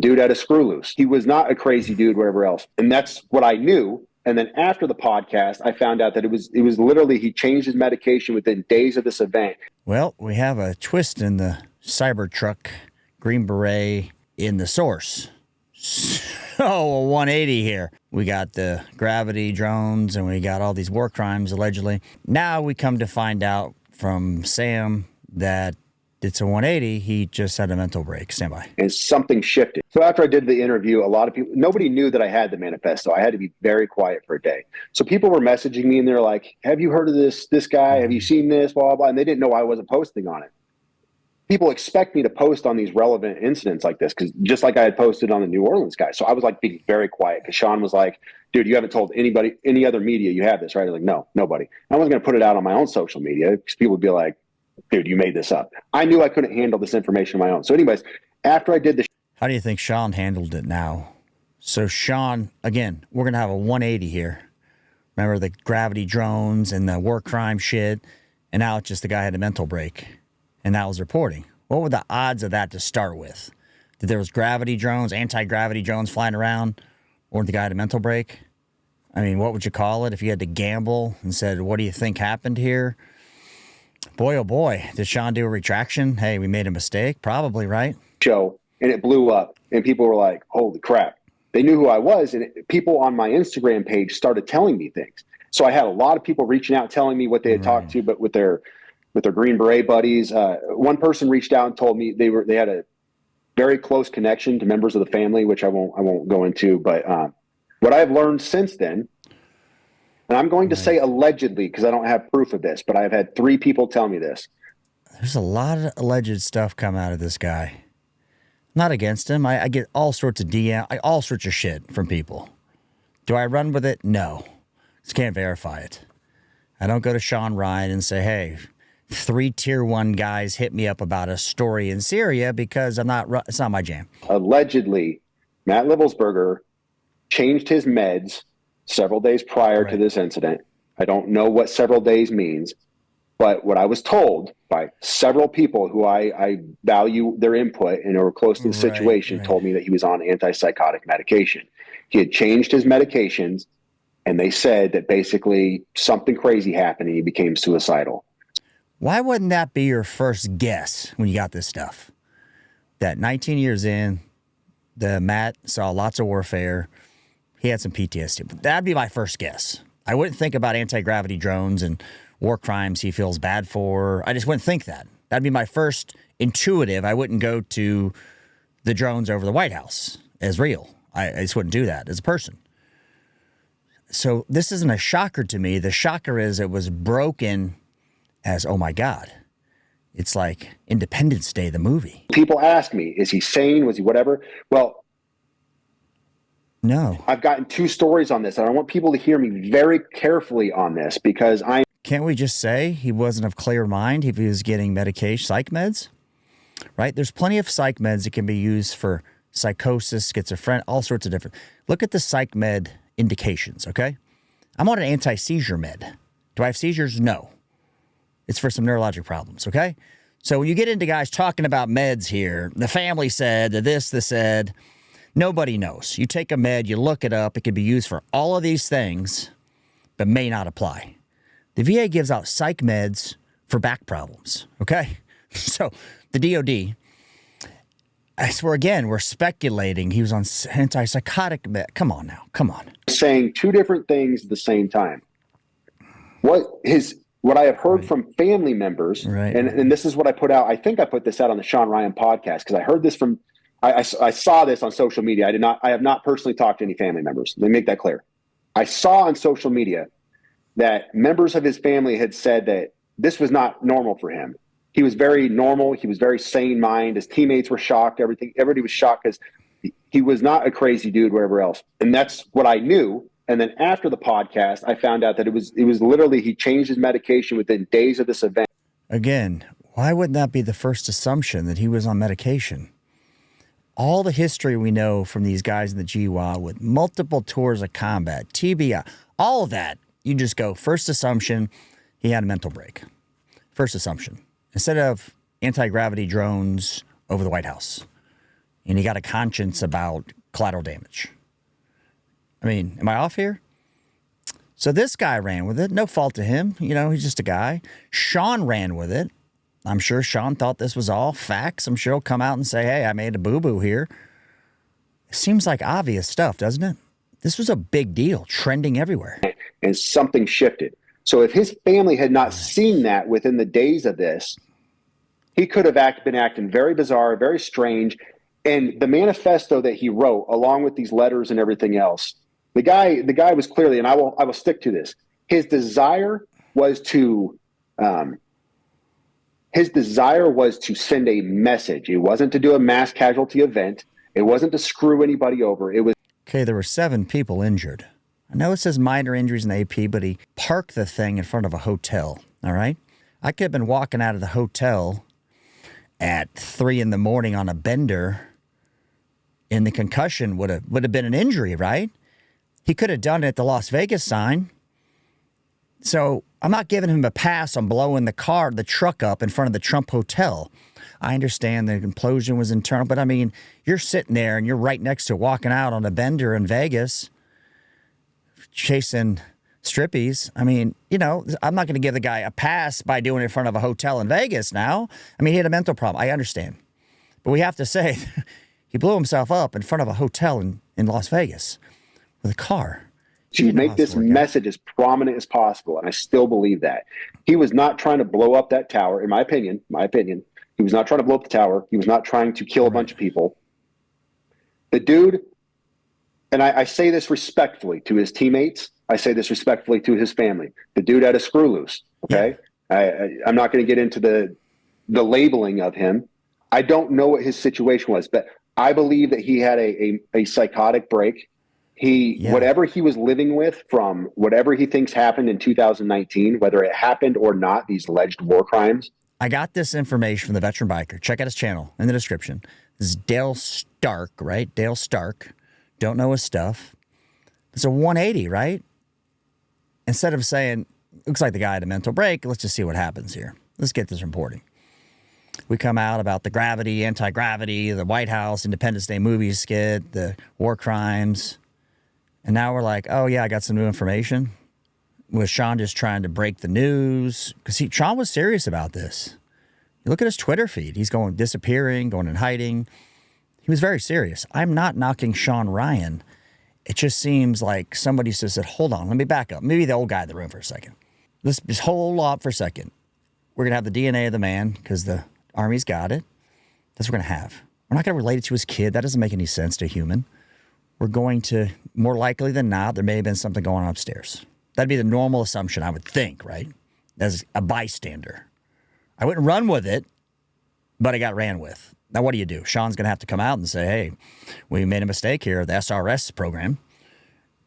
Dude had a screw loose. He was not a crazy dude, wherever else. And that's what I knew. And then after the podcast, I found out that it was literally he changed his medication within days of this event. Well, we have a twist in the Cybertruck Green Beret in the source. So a 180 here. We got the gravity drones and we got all these war crimes allegedly. Now we come to find out from Sam that it's a 180. He just had a mental break. Stand by. And something shifted. So after I did the interview, a lot of people, nobody knew that I had the manifesto. I had to be very quiet for a day. So people were messaging me and they're like, have you heard of this guy? Have you seen this? Blah, blah, blah. And they didn't know I wasn't posting on it. People expect me to post on these relevant incidents like this, because just like I had posted on the New Orleans guy. So I was like being very quiet because Shawn was like, dude, you haven't told anybody, any other media you have this, right? I was like, no, nobody. I wasn't going to put it out on my own social media because people would be like, dude, you made this up. I knew I couldn't handle this information on my own. So anyways, after I did the... How do you think Shawn handled it now? So Shawn, again, we're going to have a 180 here. Remember the gravity drones and the war crime shit? And now it's just the guy had a mental break. And that was reporting. What were the odds of that to start with? That there was gravity drones, anti-gravity drones flying around, or the guy had a mental break? I mean, what would you call it if you had to gamble and said, what do you think happened here? Boy, oh boy, did Shawn do a retraction? Hey, we made a mistake? Probably, right? Show, and it blew up, and people were like, holy crap. They knew who I was, and people on my Instagram page started telling me things. So I had a lot of people reaching out, telling me what they had talked to, but with their Green Beret buddies. One person reached out and told me they had a very close connection to members of the family, which I won't go into. But what I've learned since then, and I'm going to say allegedly because I don't have proof of this, but I've had 3 people tell me this. There's a lot of alleged stuff come out of this guy. Not against him. I get all sorts of DM, all sorts of shit from people. Do I run with it? No. Just can't verify it. I don't go to Shawn Ryan and say, hey, 3 tier 1 guys hit me up about a story in Syria because it's not my jam. Allegedly, Matt Livelsberger changed his meds several days prior to this incident. I don't know what several days means, but what I was told by several people who I value their input and were close to the situation told me that he was on antipsychotic medication. He had changed his medications, and they said that basically something crazy happened and he became suicidal. Why wouldn't that be your first guess when you got this stuff? That 19 years in, the Matt saw lots of warfare. He had some PTSD. But that'd be my first guess. I wouldn't think about anti-gravity drones and war crimes he feels bad for. I just wouldn't think that. That'd be my first intuitive. I wouldn't go to the drones over the White House as real. I just wouldn't do that as a person. So this isn't a shocker to me. The shocker is it was broken as, oh my God, it's like Independence Day, the movie. People ask me, is he sane? Was he whatever? Well, no. I've gotten 2 stories on this, and I want people to hear me very carefully on this because Can't we just say he wasn't of clear mind if he was getting medication, psych meds? Right? There's plenty of psych meds that can be used for psychosis, schizophrenia, all sorts of different. Look at the psych med indications, okay? I'm on an anti-seizure med. Do I have seizures? No. It's for some neurologic problems, okay? So when you get into guys talking about meds here, the family said, this said, nobody knows. You take a med, you look it up, it can be used for all of these things, but may not apply. The VA gives out psych meds for back problems, okay? So the DOD, I swear again, we're speculating he was on antipsychotic med. Come on now, come on. Saying 2 different things at the same time. What I have heard from family members, and this is what I put out. I think I put this out on the Shawn Ryan podcast because I heard this from, I saw this on social media. I have not personally talked to any family members. Let me make that clear. I saw on social media that members of his family had said that this was not normal for him. He was very normal. He was very sane mind. His teammates were shocked. Everybody was shocked because he was not a crazy dude wherever else. And that's what I knew. And then after the podcast, I found out that it was literally he changed his medication within days of this event. Again, why wouldn't that be the first assumption that he was on medication? All the history we know from these guys in the GWA with multiple tours of combat, TBI, all of that, you just go, first assumption, he had a mental break. First assumption. Instead of anti-gravity drones over the White House. and he got a conscience about collateral damage. I mean, am I off here? So this guy ran with it. No fault to him. You know, he's just a guy. Shawn ran with it. I'm sure Shawn thought this was all facts. I'm sure he'll come out and say, hey, I made a boo-boo here. It seems like obvious stuff, doesn't it? This was a big deal, trending everywhere. And something shifted. So if his family had not seen that within the days of this, he could have been acting very bizarre, very strange. And the manifesto that he wrote, along with these letters and everything else, the guy was clearly, and I will stick to this. His desire was to send a message. It wasn't to do a mass casualty event. It wasn't to screw anybody over. It was. Okay, there were 7 people injured. I know it says minor injuries in the AP, but he parked the thing in front of a hotel. All right, I could have been walking out of the hotel at 3 a.m. on a bender, and the concussion would have been an injury, right? He could have done it at the Las Vegas sign. So I'm not giving him a pass on blowing the truck up in front of the Trump Hotel. I understand the implosion was internal, but I mean, you're sitting there and you're right next to walking out on a bender in Vegas, chasing strippies. I mean, you know, I'm not going to give the guy a pass by doing it in front of a hotel in Vegas now. I mean, he had a mental problem. I understand. But we have to say, he blew himself up in front of a hotel in Las Vegas with a car. To make this message as prominent as possible, and I still believe that. He was not trying to blow up that tower, in my opinion. He was not trying to blow up the tower. He was not trying to kill a bunch of people. The dude, and I say this respectfully to his teammates, I say this respectfully to his family. The dude had a screw loose, okay? Yeah. I'm not going to get into the labeling of him. I don't know what his situation was, but I believe that he had a psychotic break. Whatever he was living with from whatever he thinks happened in 2019, whether it happened or not, these alleged war crimes. I got this information from the veteran biker. Check out his channel in the description. This is Dale Stark, right? Dale Stark. Don't know his stuff. It's a 180, right? Instead of saying, looks like the guy had a mental break, let's just see what happens here. Let's get this reporting. We come out about the gravity, anti-gravity, the White House, Independence Day movie skit, the war crimes. And now we're like, oh, yeah, I got some new information. Was Shawn just trying to break the news? Because Shawn was serious about this. You look at his Twitter feed. He's disappearing, going in hiding. He was very serious. I'm not knocking Shawn Ryan. It just seems like somebody just said, hold on, let me back up. Maybe the old guy in the room for a second. Let's just hold up for a second. We're going to have the DNA of the man because the Army's got it. That's what we're going to have. We're not going to relate it to his kid. That doesn't make any sense to a human. We're going to, more likely than not, there may have been something going on upstairs. That'd be the normal assumption, I would think, right? As a bystander. I wouldn't run with it, but I got ran with. Now, what do you do? Shawn's going to have to come out and say, hey, we made a mistake here, the SRS program.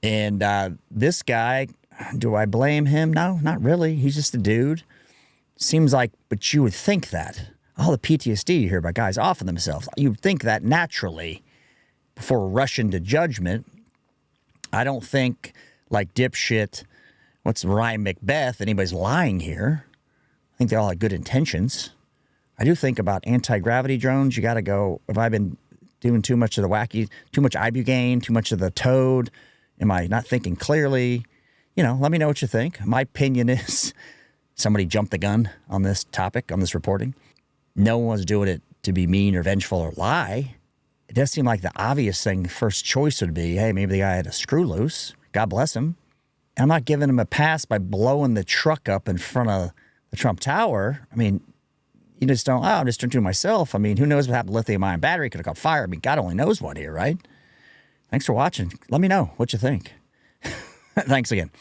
And this guy, do I blame him? No, not really. He's just a dude. Seems like, but you would think that. All the PTSD you hear about guys offing themselves, you'd think that naturally before rushing to judgment. I don't think like dipshit, what's Ryan Macbeth, anybody's lying here. I think they all had good intentions. I do think about anti-gravity drones. You got to go, have I been doing too much of the wacky, too much ibogaine, too much of the toad? Am I not thinking clearly? You know, let me know what you think. My opinion is somebody jumped the gun on this topic, on this reporting. No one was doing it to be mean or vengeful or lie. It does seem like the obvious thing, first choice would be, hey, maybe the guy had a screw loose. God bless him. And I'm not giving him a pass by blowing the truck up in front of the Trump Tower. I mean, you just don't, I'm just doing it to myself. I mean, who knows what happened to lithium-ion battery? Could have caught fire. I mean, God only knows what here, right? Thanks for watching. Let me know what you think. Thanks again.